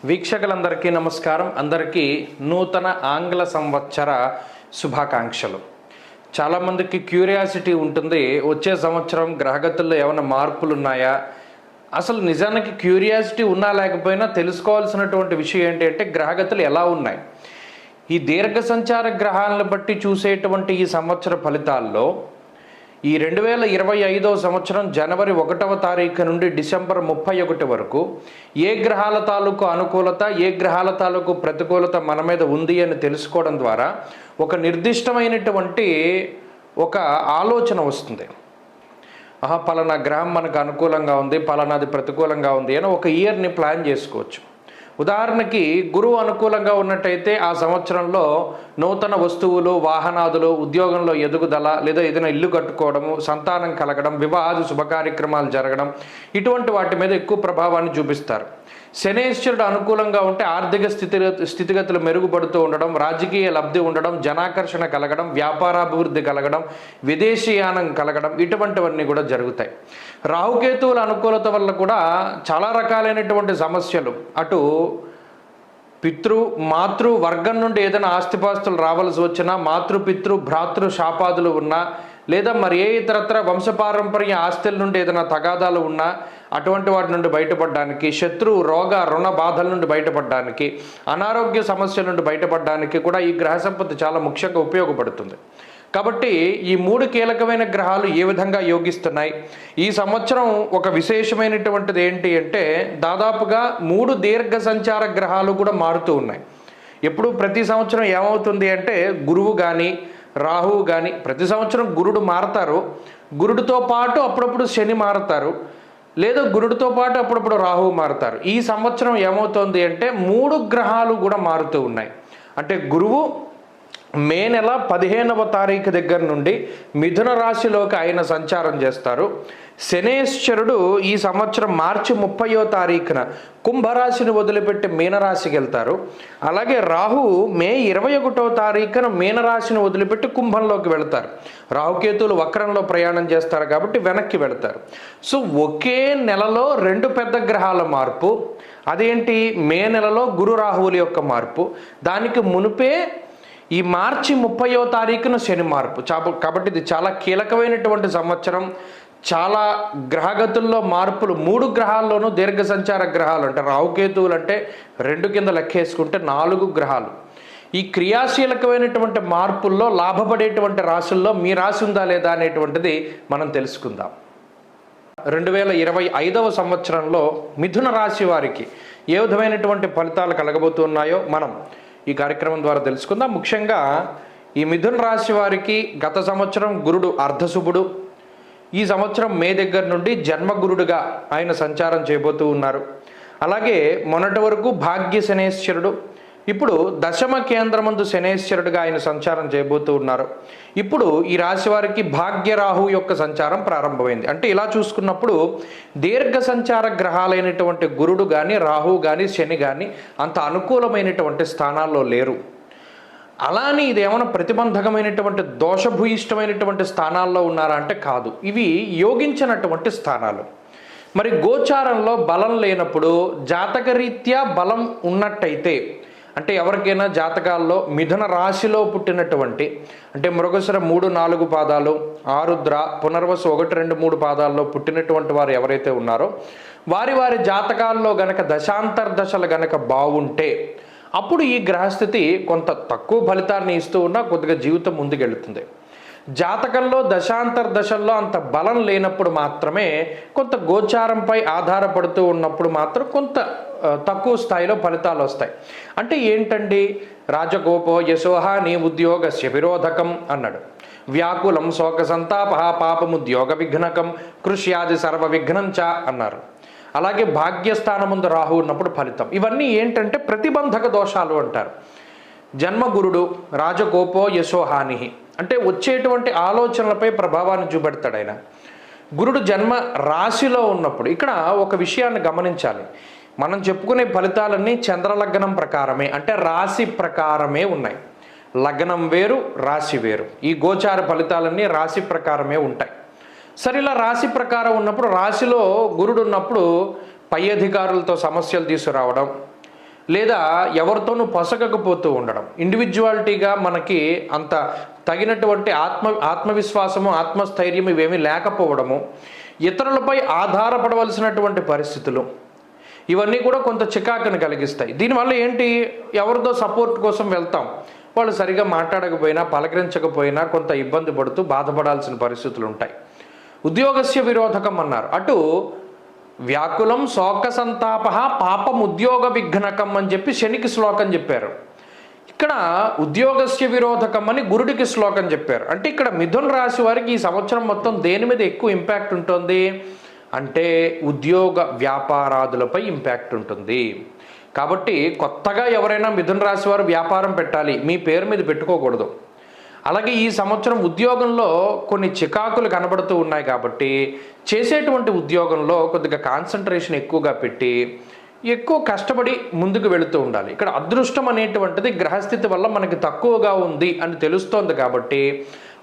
వీక్షకులందరికీ నమస్కారం. అందరికీ నూతన ఆంగ్ల సంవత్సర శుభాకాంక్షలు. చాలామందికి క్యూరియాసిటీ ఉంటుంది, వచ్చే సంవత్సరం గ్రహగతుల్లో ఏమైనా మార్పులు ఉన్నాయా? అసలు నిజానికి క్యూరియాసిటీ ఉన్నా లేకపోయినా తెలుసుకోవాల్సినటువంటి విషయం ఏంటి అంటే గ్రహగతులు ఎలా ఉన్నాయి. ఈ దీర్ఘ సంచార గ్రహాలను బట్టి చూసేటువంటి ఈ సంవత్సర ఫలితాల్లో ఈ 2025 సంవత్సరం జనవరి 1వ తారీఖు నుండి డిసెంబర్ 31 వరకు ఏ గ్రహాల తాలూకు అనుకూలత, ఏ గ్రహాల తాలూకు ప్రతికూలత మన మీద ఉంది అని తెలుసుకోవడం ద్వారా ఒక నిర్దిష్టమైనటువంటి ఒక ఆలోచన వస్తుంది. పలానా గ్రహం మనకు అనుకూలంగా ఉంది, పలానాది ప్రతికూలంగా ఉంది అని ఒక ఇయర్ని ప్లాన్ చేసుకోవచ్చు. ఉదాహరణకి గురువు అనుకూలంగా ఉన్నట్టయితే ఆ సంవత్సరంలో నూతన వస్తువులు, వాహనాదులు, ఉద్యోగంలో ఎదుగుదల, లేదా ఏదైనా ఇల్లు కట్టుకోవడము, సంతానం కలగడం, వివాహాది శుభకార్యక్రమాలు జరగడం, ఇటువంటి వాటి మీద ఎక్కువ ప్రభావాన్ని చూపిస్తారు. శనేశ్వరుడు అనుకూలంగా ఉంటే ఆర్థిక స్థితిగతులు మెరుగుపడుతూ ఉండడం, రాజకీయ లబ్ధి ఉండడం, జనాకర్షణ కలగడం, వ్యాపారాభివృద్ధి కలగడం, విదేశీయానం కలగడం, ఇటువంటివన్నీ కూడా జరుగుతాయి. రాహుకేతువుల అనుకూలత వల్ల కూడా చాలా రకాలైనటువంటి సమస్యలు, అటు మాతృ వర్గం నుండి ఏదైనా ఆస్తిపాస్తులు రావాల్సి వచ్చినా, మాతృపితృ భ్రాతృ శాపాదులు ఉన్నా, లేదా మరి ఏ ఇతరత్ర వంశపారంపర్య ఆస్తుల నుండి ఏదైనా తగాదాలు ఉన్నా అటువంటి వాటి నుండి బయటపడడానికి, శత్రు రోగ రుణ బాధల నుండి బయటపడడానికి, అనారోగ్య సమస్యల నుండి బయటపడడానికి కూడా ఈ గ్రహ సంపత్తి చాలా ముఖ్యంగా ఉపయోగపడుతుంది. కాబట్టి ఈ 3 కీలకమైన గ్రహాలు ఏ విధంగా యోగిస్తున్నాయి, ఈ సంవత్సరం ఒక విశేషమైనటువంటిది ఏంటి అంటే దాదాపుగా 3 దీర్ఘ సంచార గ్రహాలు కూడా మారుతూ ఉన్నాయి. ఎప్పుడు ప్రతి సంవత్సరం ఏమవుతుంది అంటే గురువు కానీ రాహువు కానీ, ప్రతి సంవత్సరం గురుడు మారతారు, గురుడితో పాటు అప్పుడప్పుడు శని మారతారు, లేదా గురుడితో పాటు అప్పుడప్పుడు రాహువు మారతారు. ఈ సంవత్సరం ఏమవుతుంది అంటే 3 గ్రహాలు కూడా మారుతూ ఉన్నాయి. అంటే గురువు మే నెల 15వ తారీఖు దగ్గర నుండి మిథున రాశిలోకి ఆయన సంచారం చేస్తారు. శనేశ్వరుడు ఈ సంవత్సరం మార్చి 30వ తారీఖున కుంభరాశిని వదిలిపెట్టి మీనరాశికి వెళ్తారు. అలాగే రాహువు మే 21వ తారీఖున మీనరాశిని వదిలిపెట్టి కుంభంలోకి వెళ్తారు. రాహుకేతువులు వక్రంలో ప్రయాణం చేస్తారు కాబట్టి వెనక్కి వెళతారు. సో ఒకే నెలలో 2 పెద్ద గ్రహాల మార్పు. అదేంటి? మే నెలలో గురు రాహువుల యొక్క మార్పు, దానికి మునుపే ఈ మార్చి 30వ తారీఖున శని మార్పు. కాబట్టి ఇది చాలా కీలకమైనటువంటి సంవత్సరం. చాలా గ్రహగతుల్లో మార్పులు, 3 గ్రహాల్లోనూ దీర్ఘ సంచార గ్రహాలు అంటే రాహుకేతువులు అంటే 2 కింద లెక్కేసుకుంటే 4 గ్రహాలు. ఈ క్రియాశీలకమైనటువంటి మార్పుల్లో లాభపడేటువంటి రాశుల్లో మీ రాశి ఉందా లేదా అనేటువంటిది మనం తెలుసుకుందాం. 2025వ సంవత్సరంలో మిథున రాశి వారికి ఏ విధమైనటువంటి ఫలితాలు కలగబోతున్నాయో మనం ఈ కార్యక్రమం ద్వారా తెలుసుకుందాం. ముఖ్యంగా ఈ మిథున రాశి వారికి గత సంవత్సరం గురుడు అర్ధశుభుడు, ఈ సంవత్సరం మే దగ్గర నుండి జన్మగురుడుగా ఆయన సంచారం చేయబోతూ ఉన్నారు. అలాగే మొన్నటి వరకు భాగ్య శనేశ్వరుడు, ఇప్పుడు దశమ కేంద్రమందు శనేశ్వరుడుగా ఆయన సంచారం చేయబోతూ ఉన్నారు. ఇప్పుడు ఈ రాశి వారికి భాగ్యరాహు యొక్క సంచారం ప్రారంభమైంది. అంటే ఇలా చూసుకున్నప్పుడు దీర్ఘ సంచార గ్రహాలైనటువంటి గురుడు కానీ, రాహు కానీ, శని కానీ అంత అనుకూలమైనటువంటి స్థానాల్లో లేరు. అలానే ఇదేమైనా ప్రతిబంధకమైనటువంటి దోషభూయిష్టమైనటువంటి స్థానాల్లో ఉన్నారా అంటే కాదు, ఇవి యోగించినటువంటి స్థానాలు. మరి గోచారంలో బలం లేనప్పుడు జాతకరీత్యా బలం ఉన్నట్టయితే, అంటే ఎవరికైనా జాతకాల్లో మిథున రాశిలో పుట్టినటువంటి, అంటే మృగశిర 3, 4 పాదాలు, ఆరుద్ర, పునర్వసు 1, 2, 3 పాదాల్లో పుట్టినటువంటి వారు ఎవరైతే ఉన్నారో వారి జాతకాల్లో గనక దశాంతర్దశలు గనక బాగుంటే అప్పుడు ఈ గ్రహస్థితి కొంత తక్కువ ఫలితాన్ని ఇస్తూ ఉన్నా కొద్దిగా జీవితం ముందుకెళ్తుంది. జాతకంలో దశాంతర్దశల్లో అంత బలం లేనప్పుడు మాత్రమే, కొంత గోచారంపై ఆధారపడుతూ ఉన్నప్పుడు మాత్రం కొంత తక్కువ స్థాయిలో ఫలితాలు వస్తాయి. అంటే ఏంటండి? రాజగోపో యశోహాని ఉద్యోగస్య విరోధకం అన్నాడు. వ్యాకులం శోక సంతాప పాపముద్యోగ విఘ్నకం కృష్యాది సర్వ విఘ్నం చ అన్నారు. అలాగే భాగ్యస్థానం ముందు రాహు ఉన్నప్పుడు ఫలితం. ఇవన్నీ ఏంటంటే ప్రతిబంధక దోషాలు అంటారు. జన్మగురుడు రాజగోపో యశోహాని అంటే వచ్చేటువంటి ఆలోచనలపై ప్రభావాన్ని చూపెడతాడు ఆయన. గురుడు జన్మ రాశిలో ఉన్నప్పుడు ఇక్కడ ఒక విషయాన్ని గమనించాలి. మనం చెప్పుకునే ఫలితాలన్నీ చంద్రలగ్నం ప్రకారమే, అంటే రాశి ప్రకారమే ఉన్నాయి. లగ్నం వేరు, రాశి వేరు. ఈ గోచార ఫలితాలన్నీ రాశి ప్రకారమే ఉంటాయి. సరే, ఇలా రాశి ప్రకారం ఉన్నప్పుడు, రాశిలో గురుడు ఉన్నప్పుడు పై అధికారులతో సమస్యలు తీసుకురావడం, లేదా ఎవరితోనూ పొసగకపోతూ ఉండడం, ఇండివిజువాలిటీగా మనకి అంత తగినటువంటి ఆత్మవిశ్వాసము, ఆత్మస్థైర్యం ఇవేమీ లేకపోవడము, ఇతరులపై ఆధారపడవలసినటువంటి పరిస్థితులు, ఇవన్నీ కూడా కొంత చికాకుని కలిగిస్తాయి. దీనివల్ల ఏంటి, ఎవరితో సపోర్ట్ కోసం వెళ్తాం, వాళ్ళు సరిగా మాట్లాడకపోయినా పలకరించకపోయినా కొంత ఇబ్బంది పడుతూ బాధపడాల్సిన పరిస్థితులు ఉంటాయి. ఉద్యోగస్య విరోధకం అన్నారు. అటు వ్యాకులం శోక సంతాప పాపం ఉద్యోగ విఘ్నకం అని చెప్పి శనికి శ్లోకం చెప్పారు. ఇక్కడ ఉద్యోగస్య విరోధకం అని గురుడికి శ్లోకం చెప్పారు. అంటే ఇక్కడ మిథున రాశి వారికి ఈ సంవత్సరం మొత్తం దేని మీద ఎక్కువ ఇంపాక్ట్ ఉంటుంది అంటే ఉద్యోగ వ్యాపారాదులపై ఇంపాక్ట్ ఉంటుంది. కాబట్టి కొత్తగా ఎవరైనా మిథున రాశి వారు వ్యాపారం పెట్టాలి, మీ పేరు మీద పెట్టుకోకూడదు. అలాగే ఈ సంవత్సరం ఉద్యోగంలో కొన్ని చికాకులు కనబడుతూ ఉన్నాయి కాబట్టి చేసేటువంటి ఉద్యోగంలో కొద్దిగా కాన్సన్ట్రేషన్ ఎక్కువగా పెట్టి ఎక్కువ కష్టపడి ముందుకు వెళుతూ ఉండాలి. ఇక్కడ అదృష్టం అనేటువంటిది గ్రహస్థితి వల్ల మనకి తక్కువగా ఉంది అని తెలుస్తోంది కాబట్టి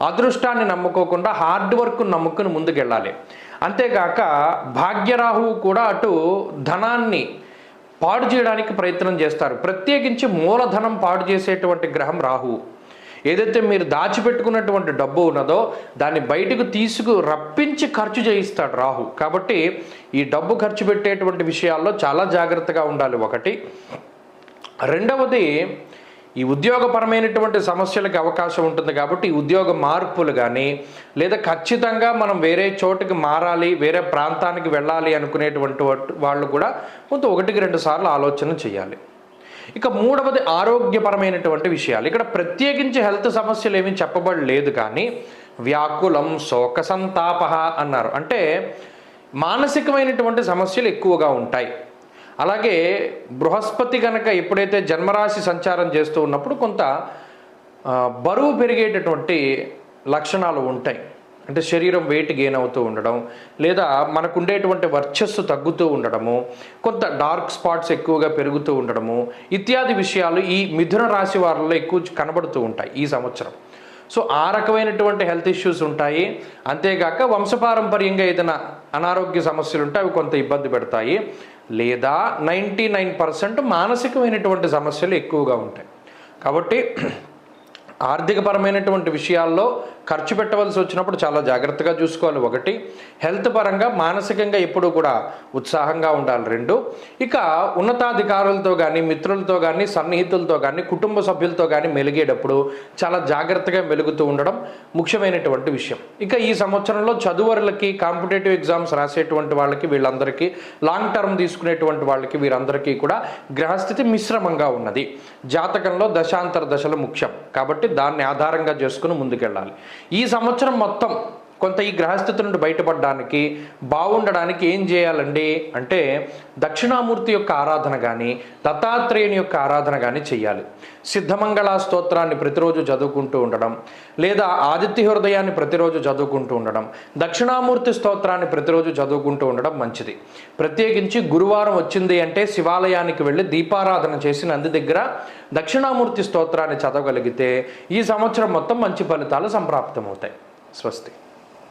అదృష్టాన్ని నమ్ముకోకుండా హార్డ్ వర్క్ నమ్ముకుని ముందుకెళ్ళాలి. అంతేగాక భాగ్యరాహువు కూడా అటు ధనాన్ని పాడు చేయడానికి ప్రయత్నం చేస్తారు. ప్రత్యేకించి మూలధనం పాడు చేసేటువంటి గ్రహం రాహువు. ఏదైతే మీరు దాచిపెట్టుకున్నటువంటి డబ్బు ఉన్నదో దాన్ని బయటకు రప్పించి ఖర్చు చేయిస్తాడు రాహు. కాబట్టి ఈ డబ్బు ఖర్చు పెట్టేటువంటి విషయాల్లో చాలా జాగ్రత్తగా ఉండాలి. ఒకటి. రెండవది, ఈ ఉద్యోగపరమైనటువంటి సమస్యలకు అవకాశం ఉంటుంది కాబట్టి ఈ ఉద్యోగ మార్పులు కానీ లేదా ఖచ్చితంగా మనం వేరే చోటుకి మారాలి, వేరే ప్రాంతానికి వెళ్ళాలి అనుకునేటువంటి వాళ్ళు కూడా కొంత 1-2 సార్లు ఆలోచన చేయాలి. ఇక మూడవది ఆరోగ్యపరమైనటువంటి విషయాలు. ఇక్కడ ప్రత్యేకించి హెల్త్ సమస్యలు ఏమీ చెప్పబడలేదు, కానీ వ్యాకులం శోక సంతాప అన్నారు. అంటే మానసికమైనటువంటి సమస్యలు ఎక్కువగా ఉంటాయి. అలాగే బృహస్పతి కనుక ఎప్పుడైతే జన్మరాశి సంచారం చేస్తూ ఉన్నప్పుడు కొంత బరువు పెరిగేటటువంటి లక్షణాలు ఉంటాయి. అంటే శరీరం వెయిట్ గెయిన్ అవుతూ ఉండడం, లేదా మనకు ఉండేటువంటి వర్చస్సు తగ్గుతూ ఉండడము, కొంత డార్క్ స్పాట్స్ ఎక్కువగా పెరుగుతూ ఉండడము ఇత్యాది విషయాలు ఈ మిథున రాశి వారిలో ఎక్కువ కనబడుతూ ఉంటాయి ఈ సంవత్సరం. సో ఆ రకమైనటువంటి హెల్త్ ఇష్యూస్ ఉంటాయి. అంతేగాక వంశపారంపర్యంగా ఏదైనా అనారోగ్య సమస్యలు ఉంటే అవి కొంత ఇబ్బంది పెడతాయి. లేదా 99% మానసికమైనటువంటి సమస్యలు ఎక్కువగా ఉంటాయి. కాబట్టి ఆర్థికపరమైనటువంటి విషయాల్లో ఖర్చు పెట్టవలసి వచ్చినప్పుడు చాలా జాగ్రత్తగా చూసుకోవాలి. ఒకటి. హెల్త్ పరంగా మానసికంగా ఎప్పుడూ కూడా ఉత్సాహంగా ఉండాలి. 2. ఇక ఉన్నతాధికారులతో కానీ మిత్రులతో కానీ సన్నిహితులతో కానీ కుటుంబ సభ్యులతో కానీ మెలిగేటప్పుడు చాలా జాగ్రత్తగా మెలుగుతూ ఉండడం ముఖ్యమైనటువంటి విషయం. ఇక ఈ సంవత్సరంలో చదువరులకి, కాంపిటేటివ్ ఎగ్జామ్స్ రాసేటువంటి వాళ్ళకి, వీళ్ళందరికీ లాంగ్ టర్మ్ తీసుకునేటువంటి వాళ్ళకి, వీరందరికీ కూడా గ్రహస్థితి మిశ్రమంగా ఉన్నది. జాతకంలో దశాంతర దశలు ముఖ్యం కాబట్టి దాన్ని ఆధారంగా చేసుకుని ముందుకెళ్ళాలి. ఈ సంవత్సరం మొత్తం కొంత ఈ గ్రహస్థితి నుండి బయటపడడానికి, బాగుండడానికి ఏం చేయాలండి అంటే దక్షిణామూర్తి యొక్క ఆరాధన కానీ దత్తాత్రేయుని యొక్క ఆరాధన కానీ చేయాలి. సిద్ధమంగళ స్తోత్రాన్ని ప్రతిరోజు చదువుకుంటూ ఉండడం, లేదా ఆదిత్య హృదయాన్ని ప్రతిరోజు చదువుకుంటూ ఉండడం, దక్షిణామూర్తి స్తోత్రాన్ని ప్రతిరోజు చదువుకుంటూ ఉండడం మంచిది. ప్రత్యేకించి గురువారం వచ్చింది అంటే శివాలయానికి వెళ్ళి దీపారాధన చేసి నంది దగ్గర దక్షిణామూర్తి స్తోత్రాన్ని చదవగలిగితే ఈ సంవత్సరం మొత్తం మంచి ఫలితాలు సంప్రాప్తమవుతాయి. స్వస్తి.